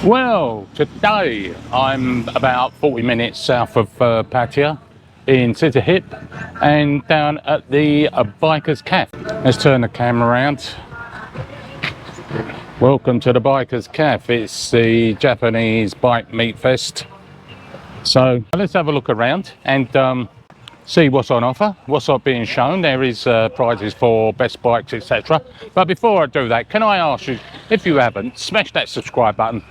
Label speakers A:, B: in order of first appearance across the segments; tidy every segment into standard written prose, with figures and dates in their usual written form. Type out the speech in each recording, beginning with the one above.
A: Well, today I'm about 40 minutes south of Pattaya in Sattahip and down at the Bikers Café. Let's turn the camera around. Welcome to the Bikers Café. It's the Japanese Bike Meet Fest. So let's have a look around and see what's on offer, what's being shown. There is prizes for best bikes, etc. But before I do that, can I ask you, if you haven't, smash that subscribe button.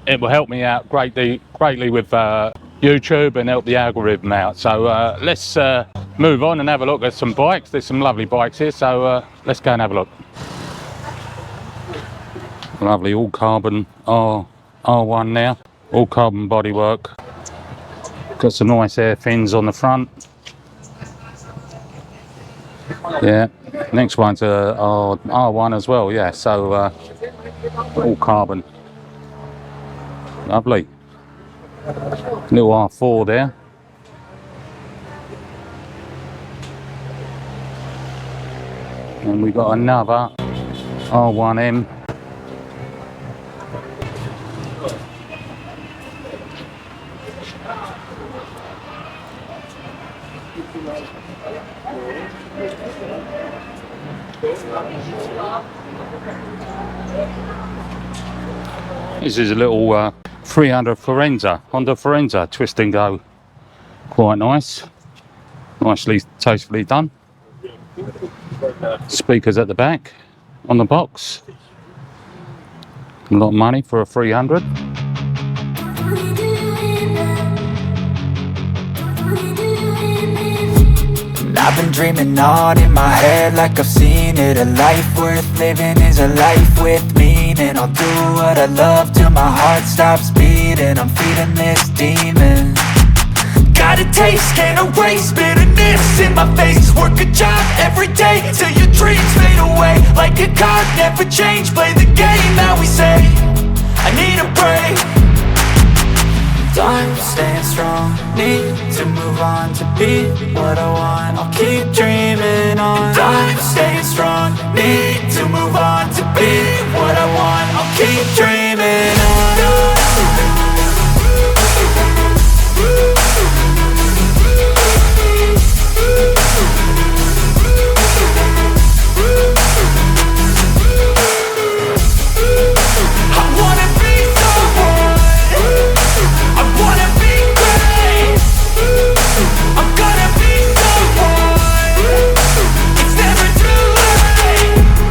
A: It will help me out greatly with YouTube and help the algorithm out. So let's move on and have a look at some bikes. There's some lovely bikes here, so let's go and have a look. Lovely all carbon R1 now, all carbon bodywork. Got some nice air fins on the front. Yeah, next one's a R1 as well. Yeah, so all carbon. Lovely. Little R4 there. And we got another R1M. This is a little 300 Honda Forenza twist and go. Quite nice. Nicely, tastefully done. Speakers at the back on the box. A lot of money for a 300.
B: I've been dreaming on in my head like I've seen it. A life worth living is a life with meaning. I'll do what I love till my heart stops beating. I'm feeding this demon. Got a taste, can't erase bitterness in my face. Work a job every day till your dreams fade away. Like a card, never change, play the game that we say. I need a break. I'm staying strong, need to move on to be what I want. I'll keep dreaming on. I'm staying strong, need to move on to be what I want. I'll keep dreaming on.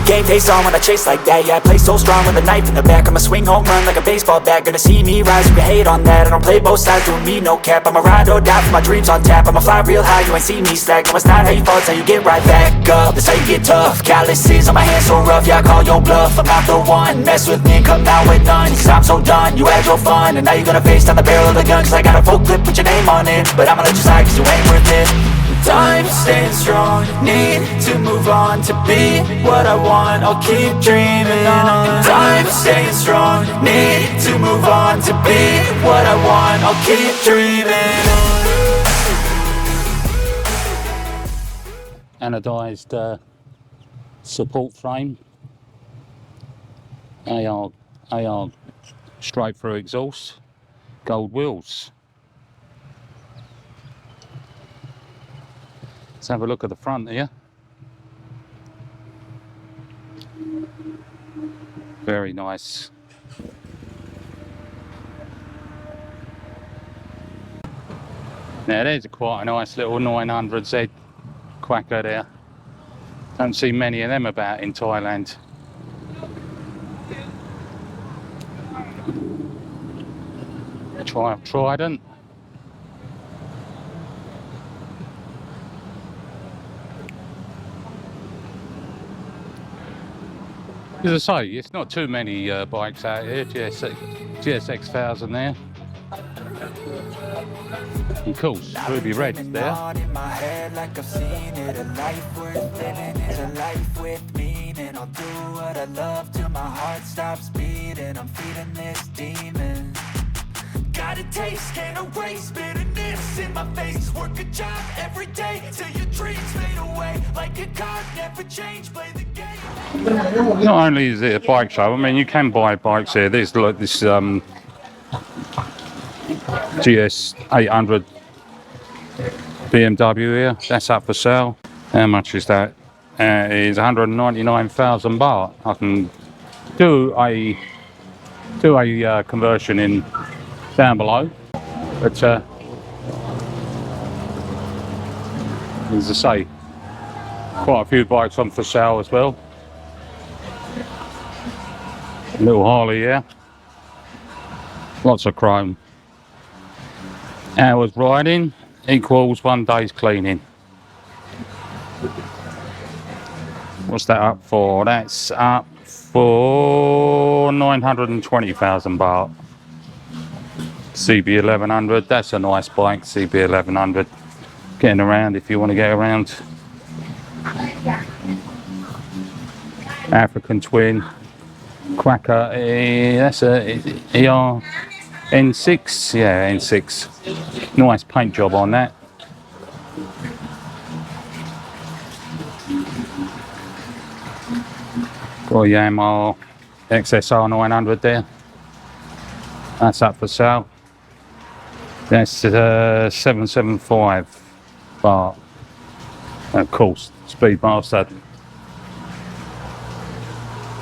B: Game face on when I chase like that. Yeah, I play so strong with a knife in the back. I'ma swing home run like a baseball bat. Gonna see me rise, you can hate on that. I don't play both sides, doing me no cap. I'ma ride or die for my dreams on tap. I'ma fly real high, you ain't see me slack. No, it's not how you fall, it's how you get right back up. That's how you get tough. Calluses on my hands so rough, yeah, I call your bluff. I'm not the one, mess with me and come out with none. Cause I'm so done, you had your fun. And now you're gonna face down the barrel of the gun. Cause I got a full clip, put your name on it. But I'ma let you slide cause you ain't worth it. I'm staying strong, need to move on to be what I want. I'll keep dreaming on. I'm staying strong, need to move on to be what I want. I'll keep dreaming on.
A: Anodized support frame. AR straight through exhaust. Gold wheels. Let's have a look at the front here. Very nice. Now there's quite a nice little 900Z quacker there. Don't see many of them about in Thailand. Trident. As I say, it's not too many bikes out here. GSX 1000 there. Of course, Ruby Red there.
B: I'll do what I love till my heart stops beating. I'm feeding this demon. Got a taste, can't erase bitterness in my face. Work a job every day till your dreams fade away. Like a card, never change, play the game.
A: Not only is it a bike show, I mean you can buy bikes here. There's like this GS 800 BMW here. That's up for sale. How much is that? It is 199,000 baht. I can do a conversion in down below, but as I say, quite a few bikes on for sale as well. Little Harley here, lots of chrome. Hours riding equals 1 day's cleaning. What's that up for? That's up for 920,000 baht. CB 1100, that's a nice bike, CB 1100. Getting around if you want to get around. African Twin, Quacker, that's a ER N6, yeah, N6. Nice paint job on that. Got a Yamaha XSR 900 there. That's up for sale. That's 775 baht. Of course, Speedmaster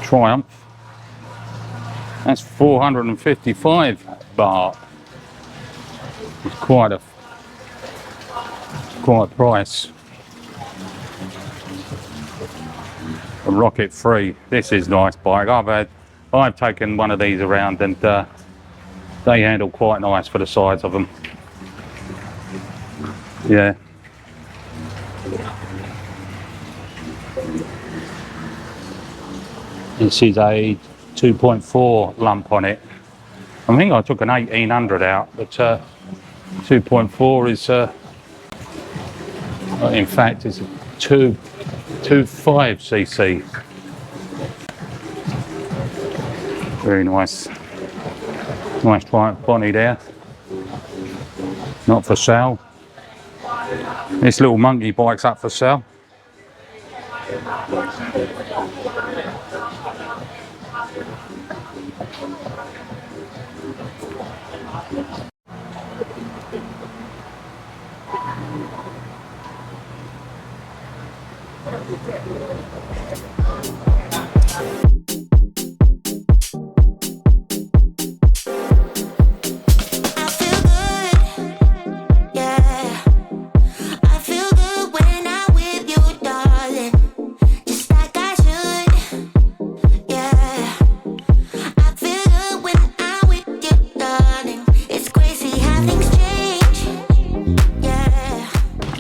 A: Triumph. That's 455 baht. It's quite a price. A Rocket 3. This is a nice bike. I've taken one of these around and they handle quite nice for the size of them. Yeah. This is a 2.4 lump on it. I think I took an 1800 out, but 2.4 is in fact it's a 2.5 cc. Very nice. Nice Triumph Bonnie there. Not for sale. This little monkey bike's up for sale.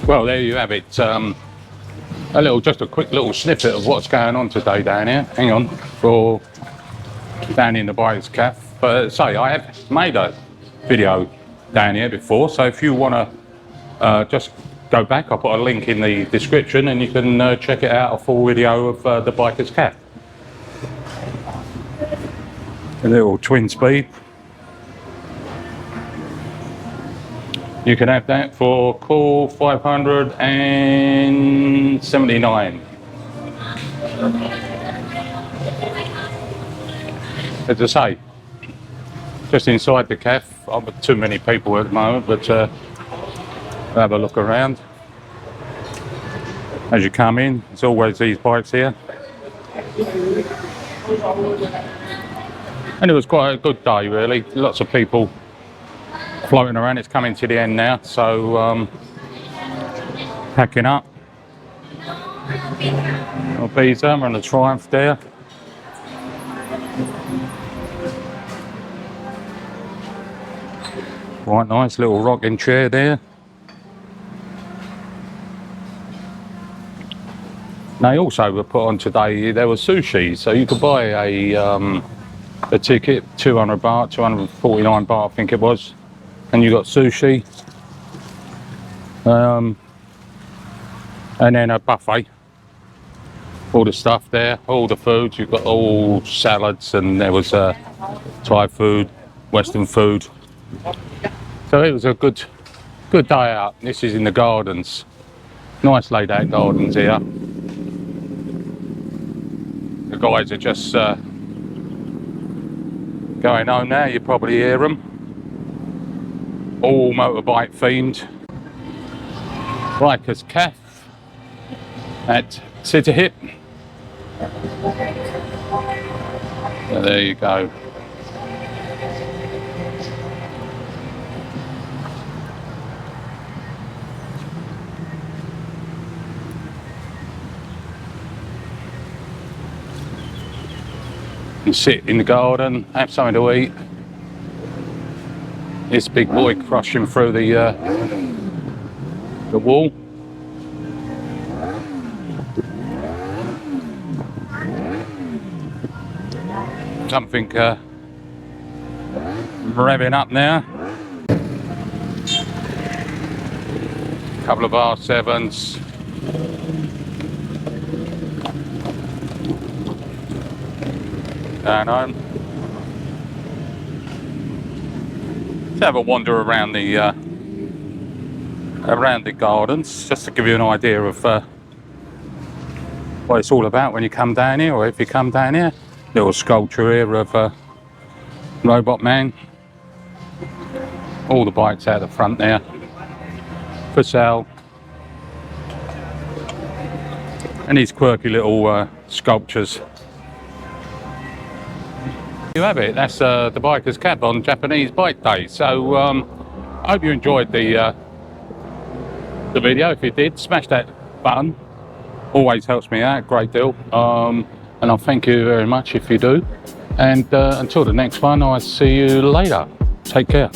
A: Well, there you have it. Just a quick little snippet of what's going on today down here. Hang on, for down in the Bikes Café. But say I have made a video down here before, so if you want to just go back, I'll put a link in the description, and you can check it out, a full video of the Bikers Café. A little twin speed. You can have that for cool 579. As I say, just inside the cafe. I've got too many people at the moment, but have a look around. As you come in, there's always these bikes here. And it was quite a good day really, lots of people floating around. It's coming to the end now, so packing up. Ibiza and the Triumph there. Quite nice little rocking chair there. They also were put on today, there was sushi, so you could buy a ticket, 200 baht, 249 baht I think it was, and you got sushi, and then a buffet, all the stuff there, all the foods, you've got all salads, and there was Thai food, Western food, so it was a good day out. This is in the gardens, nice laid out gardens here. The guys are just going home now. You probably hear them. All motorbike themed. Rikers Café at Sattahip. So there you go. You sit in the garden, have something to eat. This big boy crushing through the wall. Something revving up now. Couple of R7s. Going home. Let's have a wander around the gardens, just to give you an idea of what it's all about when you come down here, or if you come down here. Little sculpture here of Robot Man. All the bikes out the front there for sale. And these quirky little sculptures. You have it. That's the Bikers Café on Japanese Bike Day. So I hope you enjoyed the video. If you did, smash that button. Always helps me out a great deal. And I'll thank you very much if you do. And until the next one, I'll see you later. Take care.